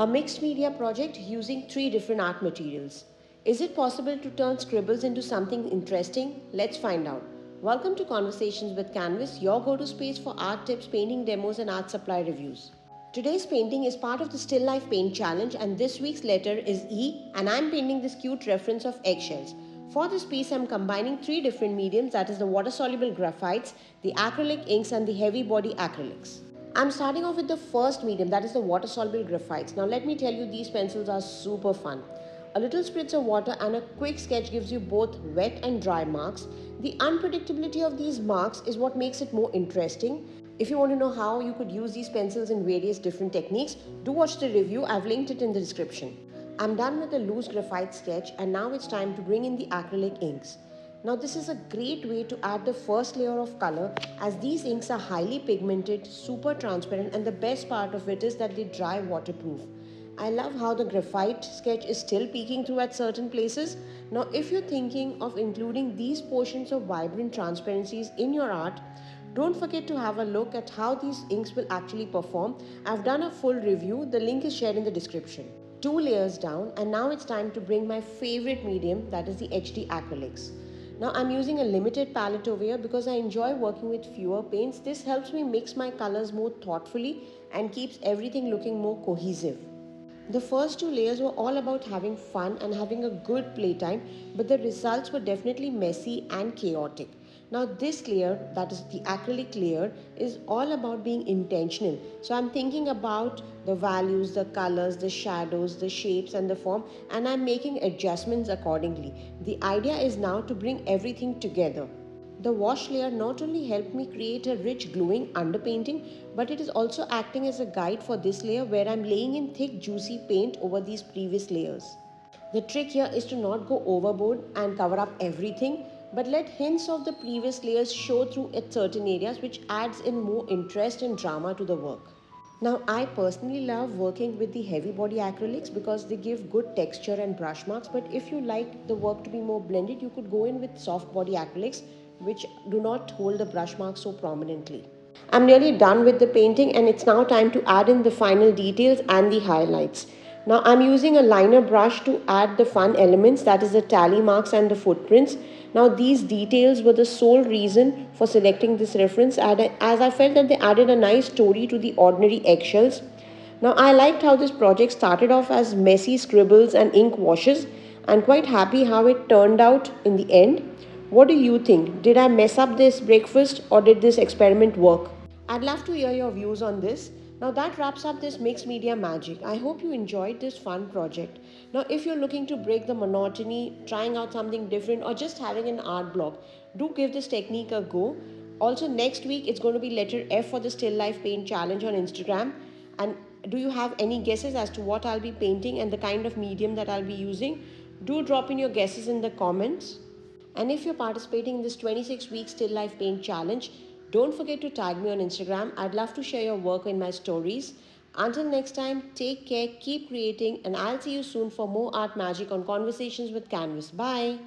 A mixed media project using 3 different art materials. Is it possible to turn scribbles into something interesting? Let's find out. Welcome to Conversations with Canvas, your go-to space for art tips, painting demos and art supply reviews. Today's painting is part of the Still Life Paint Challenge and this week's letter is E and I'm painting this cute reference of eggshells. For this piece, I'm combining 3 different mediums, that is the water-soluble graphites, the acrylic inks and the heavy body acrylics. I'm starting off with the first medium, that is the water-soluble graphites. Now let me tell you, these pencils are super fun. A little spritz of water and a quick sketch gives you both wet and dry marks. The unpredictability of these marks is what makes it more interesting. If you want to know how you could use these pencils in various different techniques, do watch the review. I've linked it in the description. I'm done with the loose graphite sketch and now it's time to bring in the acrylic inks. Now this is a great way to add the first layer of color as these inks are highly pigmented, super transparent, and the best part of it is that they dry waterproof. I love how the graphite sketch is still peeking through at certain places. Now if you're thinking of including these portions of vibrant transparencies in your art, don't forget to have a look at how these inks will actually perform. I've done a full review, the link is shared in the description. 2 layers down and now it's time to bring my favorite medium, that is the HD acrylics. Now I'm using a limited palette over here because I enjoy working with fewer paints. This helps me mix my colors more thoughtfully and keeps everything looking more cohesive. The first 2 layers were all about having fun and having a good playtime, but the results were definitely messy and chaotic. Now this layer, that is the acrylic layer, is all about being intentional. So I'm thinking about the values, the colors, the shadows, the shapes and the form, and I'm making adjustments accordingly. The idea is now to bring everything together. The wash layer not only helped me create a rich glowing underpainting, but it is also acting as a guide for this layer where I'm laying in thick juicy paint over these previous layers. The trick here is to not go overboard and cover up everything, but let hints of the previous layers show through at certain areas, which adds in more interest and drama to the work. Now I personally love working with the heavy body acrylics because they give good texture and brush marks, but if you like the work to be more blended, you could go in with soft body acrylics which do not hold the brush marks so prominently. I'm nearly done with the painting and it's now time to add in the final details and the highlights. Now I'm using a liner brush to add the fun elements, that is the tally marks and the footprints. Now these details were the sole reason for selecting this reference as I felt that they added a nice story to the ordinary eggshells. Now I liked how this project started off as messy scribbles and ink washes and quite happy how it turned out in the end. What do you think? Did I mess up this breakfast or did this experiment work? I'd love to hear your views on this. Now that wraps up this mixed media magic. I hope you enjoyed this fun project. Now if you're looking to break the monotony, trying out something different or just having an art block, do give this technique a go. Also next week it's going to be letter F for the Still Life Paint Challenge on Instagram. And do you have any guesses as to what I'll be painting and the kind of medium that I'll be using? Do drop in your guesses in the comments. And if you're participating in this 26-week Still Life Paint Challenge, don't forget to tag me on Instagram. I'd love to share your work in my stories. Until next time, take care, keep creating, and I'll see you soon for more art magic on Conversations with Canvas. Bye.